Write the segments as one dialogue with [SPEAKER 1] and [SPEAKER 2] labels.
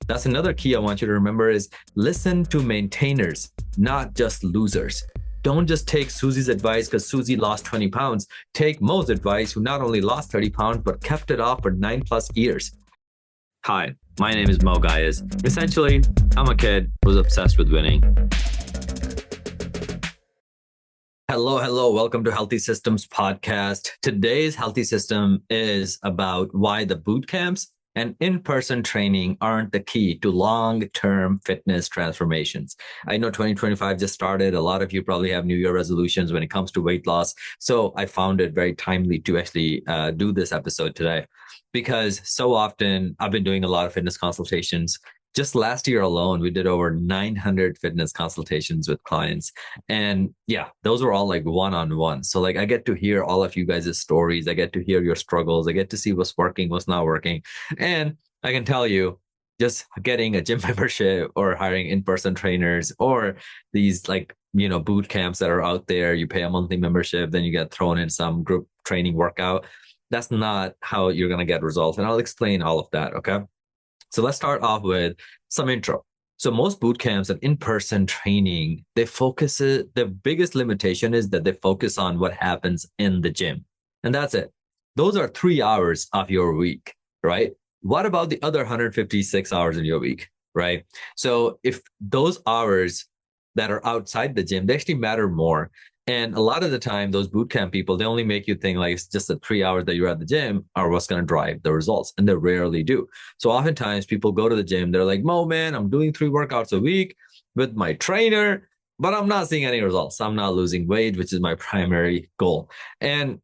[SPEAKER 1] That's another key I want you to remember is listen to maintainers, not just losers. Don't just take Susie's advice because Susie lost 20 pounds. Take Mo's advice, who not only lost 30 pounds, but kept it off for 9+ years. Hi, my name is Mo Gayas. Essentially, I'm a kid who's obsessed with winning. Hello. Welcome to Healthy Systems Podcast. Today's Healthy System is about why the boot camps and in-person training aren't the key to long-term fitness transformations. I know 2025 just started. A lot of you probably have New Year resolutions when it comes to weight loss. So I found it very timely to actually do this episode today because so often I've been doing a lot of fitness consultations. Just last year alone, we did over 900 fitness consultations with clients. And yeah, those were all like one-on-one. So like I get to hear all of you guys' stories. I get to hear your struggles. I get to see what's working, what's not working. And I can tell you, just getting a gym membership or hiring in-person trainers or these boot camps that are out there, you pay a monthly membership, then you get thrown in some group training workout. That's not how you're going to get results. And I'll explain all of that. Okay. So let's start off with some intro. So most boot camps and in-person training, the biggest limitation is that they focus on what happens in the gym. And that's it. Those are 3 hours of your week, right? What about the other 156 hours in your week, right? So if those hours that are outside the gym, they actually matter more. And a lot of the time, those bootcamp people, they only make you think like it's just the 3 hours that you're at the gym are what's going to drive the results. And they rarely do. So oftentimes people go to the gym, they're like, Mo, man, I'm doing 3 workouts a week with my trainer, but I'm not seeing any results. I'm not losing weight, which is my primary goal. And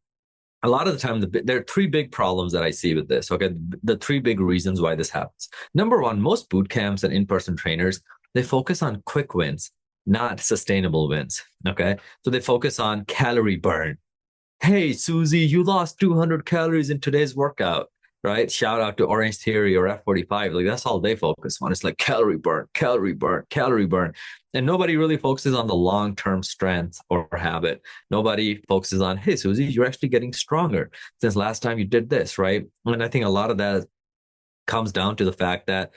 [SPEAKER 1] a lot of the time, there are 3 big problems that I see with this. Okay. The 3 big reasons why this happens. Number one, most boot camps and in-person trainers, they focus on quick wins, not sustainable wins. Okay. So they focus on calorie burn. Hey, Susie, you lost 200 calories in today's workout, right? Shout out to Orange Theory or F45. Like that's all they focus on. It's like calorie burn, calorie burn, calorie burn. And nobody really focuses on the long-term strength or habit. Nobody focuses on, hey, Susie, you're actually getting stronger since last time you did this, right? And I think a lot of that comes down to the fact that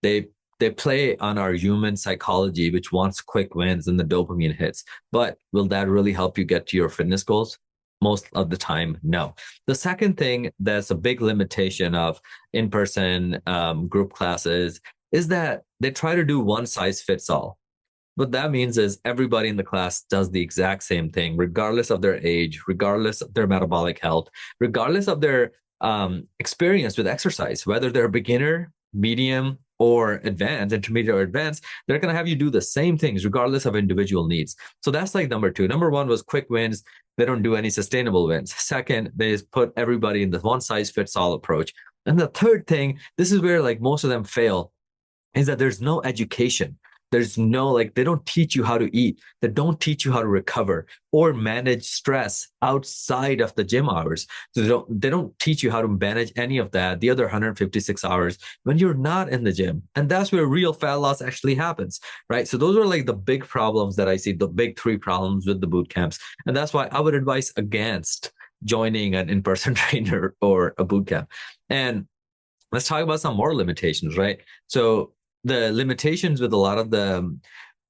[SPEAKER 1] they they play on our human psychology, which wants quick wins and the dopamine hits. But will that really help you get to your fitness goals? Most of the time, no. The second thing that's a big limitation of in-person group classes is that they try to do one size fits all. What that means is everybody in the class does the exact same thing, regardless of their age, regardless of their metabolic health, regardless of their experience with exercise, whether they're a beginner, medium, or advanced, intermediate or advanced, they're going to have you do the same things regardless of individual needs. So that's like number 2. Number 1 was quick wins. They don't do any sustainable wins. Second, they just put everybody in the one size fits all approach. And the third thing, this is where like most of them fail, is that there's no education. There's no, like, they don't teach you how to eat. They don't teach you how to recover or manage stress outside of the gym hours. So they don't teach you how to manage any of that, the other 156 hours when you're not in the gym. And that's where real fat loss actually happens, right? So those are like the big problems that I see, the big 3 problems with the boot camps. And that's why I would advise against joining an in-person trainer or a boot camp. And let's talk about some more limitations, right? So the limitations with a lot of the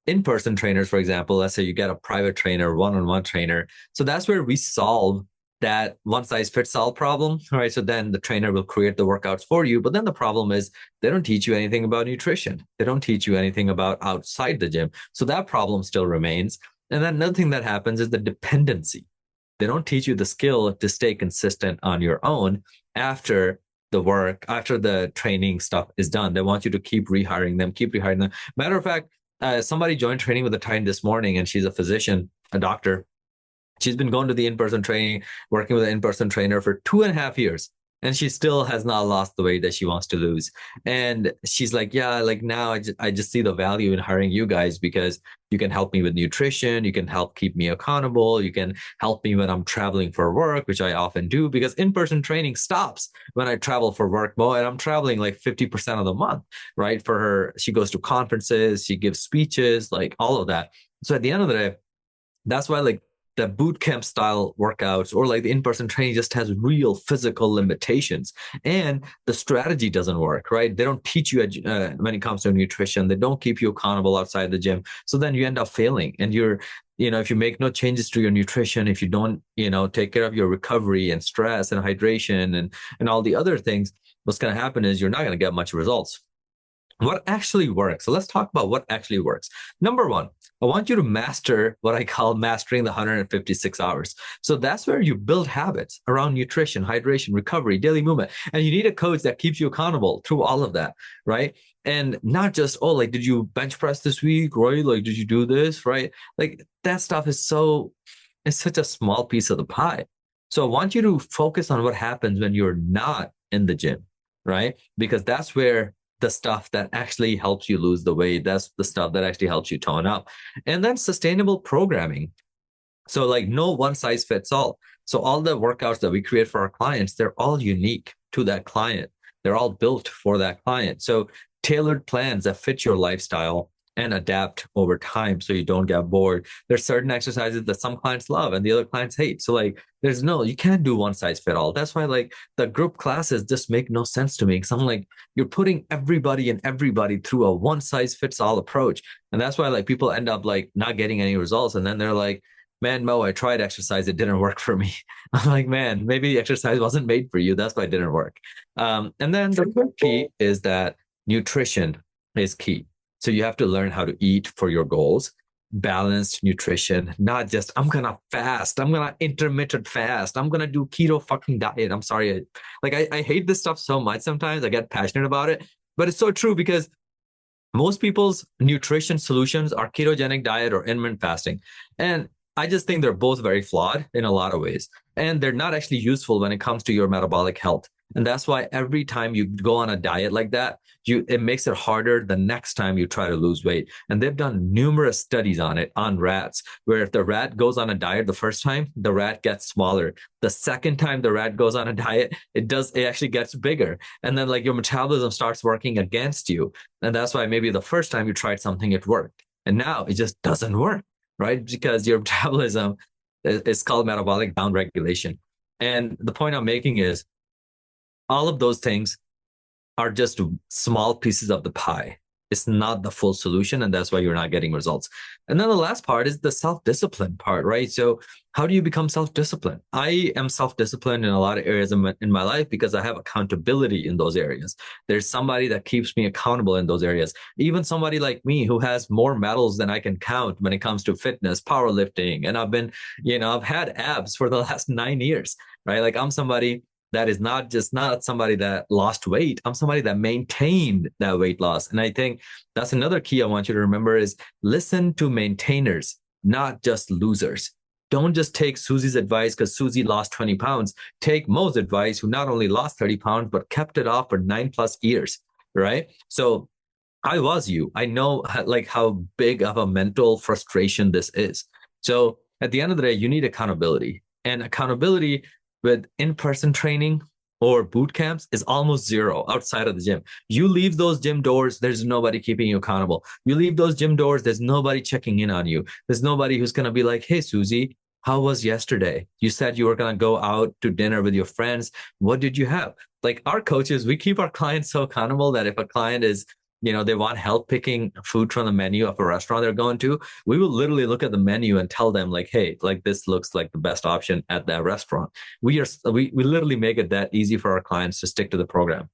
[SPEAKER 1] in-person trainers, for example, let's say you get a private trainer, one-on-one trainer. So that's where we solve that one size fits all problem, right? So then the trainer will create the workouts for you. But then the problem is they don't teach you anything about nutrition. They don't teach you anything about outside the gym. So that problem still remains. And then another thing that happens is the dependency. They don't teach you the skill to stay consistent on your own after the training stuff is done. They want you to keep rehiring them. Matter of fact, somebody joined training with a client this morning, and she's a physician, a doctor. She's been going to the in-person training, working with an in-person trainer for 2.5 years. And she still has not lost the weight that she wants to lose. And she's like, yeah, like now I just see the value in hiring you guys because you can help me with nutrition. You can help keep me accountable. You can help me when I'm traveling for work, which I often do because in-person training stops when I travel for work, Mo, and I'm traveling like 50% of the month, right? For her, she goes to conferences, she gives speeches, like all of that. So at the end of the day, that's why like that boot camp style workouts or like the in-person training just has real physical limitations, and the strategy doesn't work, right? They don't teach you when it comes to nutrition. They don't keep you accountable outside the gym. So then you end up failing, and if you make no changes to your nutrition, if you don't, take care of your recovery and stress and hydration and all the other things, what's going to happen is you're not going to get much results. What actually works? So let's talk about what actually works. Number one, I want you to master what I call mastering the 156 hours. So that's where you build habits around nutrition, hydration, recovery, daily movement. And you need a coach that keeps you accountable through all of that, right? And not just, oh, like, did you bench press this week, right? Like, did you do this, right? Like, that stuff is it's such a small piece of the pie. So I want you to focus on what happens when you're not in the gym, right? Because that's where the stuff that actually helps you lose the weight. That's the stuff that actually helps you tone up. And then sustainable programming. So like no one size fits all. So all the workouts that we create for our clients, they're all unique to that client. They're all built for that client. So tailored plans that fit your lifestyle and adapt over time so you don't get bored. There's certain exercises that some clients love and the other clients hate. So like you can't do one size fit all. That's why like the group classes just make no sense to me. Because I'm like, you're putting everybody through a one size fits all approach. And that's why like people end up like not getting any results. And then they're like, man, Mo, I tried exercise. It didn't work for me. I'm like, man, maybe exercise wasn't made for you. That's why it didn't work. And then the third key is that nutrition is key. So you have to learn how to eat for your goals, balanced nutrition, not just, I'm going to fast. I'm going to intermittent fast. I'm going to do keto fucking diet. I'm sorry. I hate this stuff so much. Sometimes I get passionate about it, but it's so true because most people's nutrition solutions are ketogenic diet or intermittent fasting. And I just think they're both very flawed in a lot of ways. And they're not actually useful when it comes to your metabolic health. And that's why every time you go on a diet like that, it makes it harder the next time you try to lose weight. And they've done numerous studies on it on rats, where if the rat goes on a diet the first time, the rat gets smaller. The second time the rat goes on a diet, it actually gets bigger. And then like your metabolism starts working against you. And that's why maybe the first time you tried something, it worked. And now it just doesn't work, right? Because your metabolism is called metabolic downregulation. And the point I'm making is all of those things are just small pieces of the pie. It's not the full solution, and that's why you're not getting results. And then the last part is the self-discipline part, right? So how do you become self-disciplined? I am self-disciplined in a lot of areas in my life because I have accountability in those areas. There's somebody that keeps me accountable in those areas. Even somebody like me who has more medals than I can count when it comes to fitness, powerlifting. And I've had abs for the last 9 years, right? Like I'm somebody that is not somebody that lost weight. I'm somebody that maintained that weight loss. And I think that's another key I want you to remember is listen to maintainers, not just losers. Don't just take Susie's advice because Susie lost 20 pounds. Take Mo's advice, who not only lost 30 pounds, but kept it off for 9+ years, right? So I was you. I know like how big of a mental frustration this is. So at the end of the day, you need accountability. And accountability with in-person training or boot camps is almost zero outside of the gym. You leave those gym doors, there's nobody keeping you accountable. You leave those gym doors, there's nobody checking in on you. There's nobody who's going to be like, hey, Susie, how was yesterday? You said you were going to go out to dinner with your friends. What did you have? Like our coaches, we keep our clients so accountable that if a client is they want help picking food from the menu of a restaurant they're going to, we will literally look at the menu and tell them like, hey, like this looks like the best option at that restaurant. We literally make it that easy for our clients to stick to the program.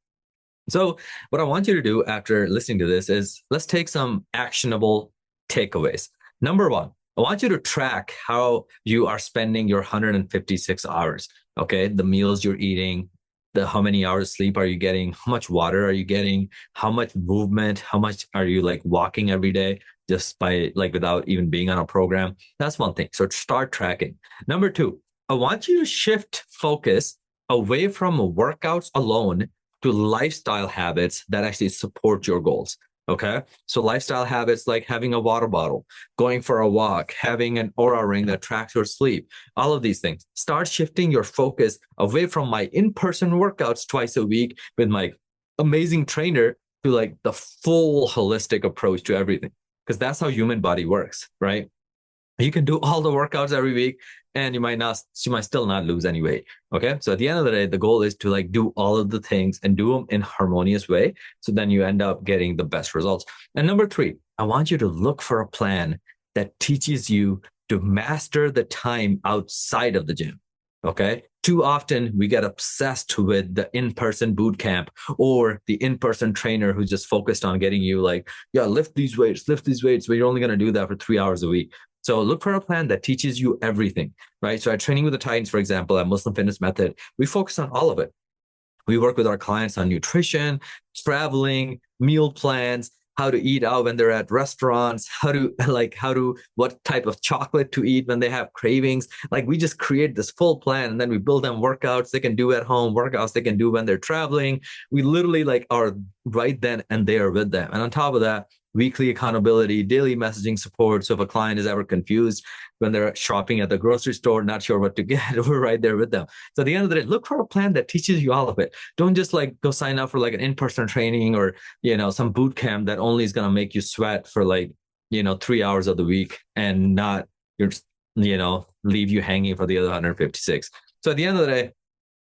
[SPEAKER 1] So what I want you to do after listening to this is let's take some actionable takeaways. Number one, I want you to track how you are spending your 156 hours. Okay. The meals you're eating, how many hours sleep are you getting? How much water are you getting? How much movement? How much are you like walking every day just by like without even being on a program? That's one thing. So start tracking. Number two, I want you to shift focus away from workouts alone to lifestyle habits that actually support your goals. Okay. So lifestyle habits like having a water bottle, going for a walk, having an Aura ring that tracks your sleep, all of these things. Start shifting your focus away from my in-person workouts twice a week with my amazing trainer to like the full holistic approach to everything. Because that's how human body works, right? You can do all the workouts every week and you might still not lose any weight. Okay. So at the end of the day, the goal is to like do all of the things and do them in harmonious way. So then you end up getting the best results. And number 3, I want you to look for a plan that teaches you to master the time outside of the gym. Okay. Too often we get obsessed with the in-person boot camp or the in-person trainer who's just focused on getting you like, yeah, lift these weights, but you're only going to do that for 3 hours a week. So look for a plan that teaches you everything, right? So at Training with the Titans, for example, at Muslim Fitness Method, we focus on all of it. We work with our clients on nutrition, traveling, meal plans, how to eat out when they're at restaurants, what type of chocolate to eat when they have cravings. Like we just create this full plan and then we build them workouts they can do at home, workouts they can do when they're traveling. We literally like are right then and there with them. And on top of that, weekly accountability, daily messaging support. So if a client is ever confused when they're shopping at the grocery store, not sure what to get, we're right there with them. So at the end of the day, look for a plan that teaches you all of it. Don't just like go sign up for like an in-person training or, some boot camp that only is going to make you sweat for like, 3 hours of the week and not, leave you hanging for the other 156. So at the end of the day,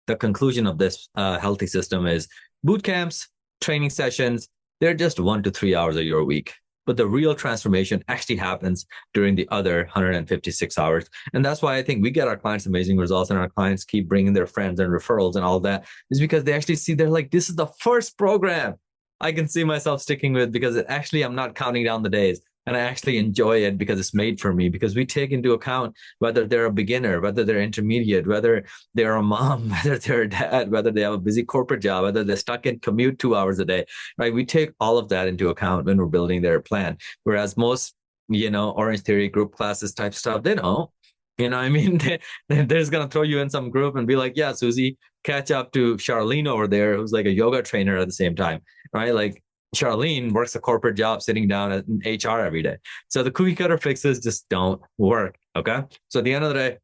[SPEAKER 1] the conclusion of this healthy system is boot camps, training sessions, they're just 1 to 3 hours of your week. But the real transformation actually happens during the other 156 hours. And that's why I think we get our clients amazing results and our clients keep bringing their friends and referrals and all of that is because they actually see they're like, this is the first program I can see myself sticking with because I'm not counting down the days. And I actually enjoy it because it's made for me, because we take into account whether they're a beginner, whether they're intermediate, whether they're a mom, whether they're a dad, whether they have a busy corporate job, whether they're stuck in commute 2 hours a day, right? We take all of that into account when we're building their plan. Whereas most, Orange Theory group classes type stuff, they don't. They're just going to throw you in some group and be like, yeah, Susie, catch up to Charlene over there, who's like a yoga trainer at the same time, right? Like, Charlene works a corporate job sitting down at HR every day. So the cookie cutter fixes just don't work. Okay. So at the end of the day,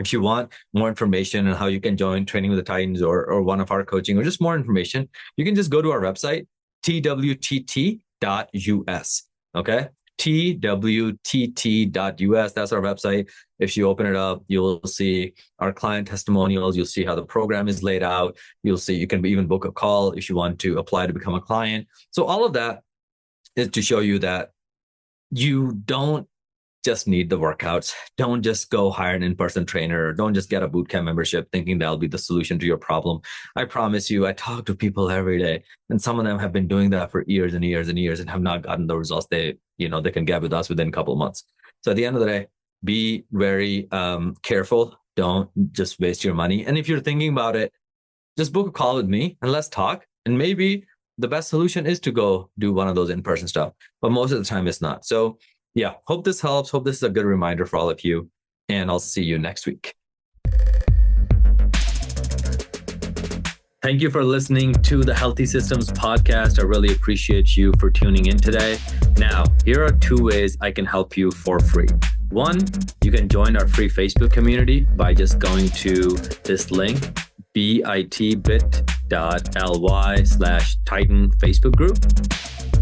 [SPEAKER 1] if you want more information on how you can join Training with the Titans or one of our coaching or just more information, you can just go to our website, twtt.us. Okay. twtt.us. That's our website. If you open it up, you'll see our client testimonials. You'll see how the program is laid out. You'll see you can even book a call if you want to apply to become a client. So all of that is to show you that you don't just need the workouts. Don't just go hire an in-person trainer. Don't just get a bootcamp membership thinking that'll be the solution to your problem. I promise you, I talk to people every day, and some of them have been doing that for years and years and years and have not gotten the results they can get with us within a couple of months. So at the end of the day, be very careful. Don't just waste your money. And if you're thinking about it, just book a call with me and let's talk. And maybe the best solution is to go do one of those in-person stuff, but most of the time it's not. So yeah, hope this helps. Hope this is a good reminder for all of you. And I'll see you next week. Thank you for listening to the Healthy Systems podcast. I really appreciate you for tuning in today. Now, here are 2 ways I can help you for free. 1, you can join our free Facebook community by just going to this link, bit.ly/Titan Facebook group.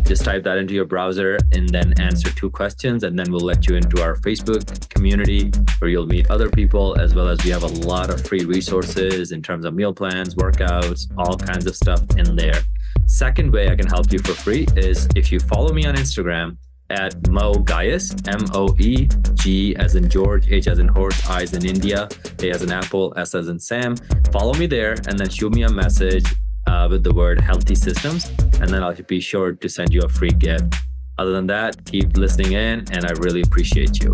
[SPEAKER 1] Just type that into your browser and then answer 2 questions, and then we'll let you into our Facebook community where you'll meet other people, as well as we have a lot of free resources in terms of meal plans, workouts, all kinds of stuff in there. Second way I can help you for free is if you follow me on Instagram at Mo Gaius, MOE, G as in George, H as in horse, I as in India, A as in apple, S as in Sam. Follow me there and then shoot me a message with the word Healthy Systems, and then I'll be sure to send you a free gift. Other than that, keep listening in, and I really appreciate you.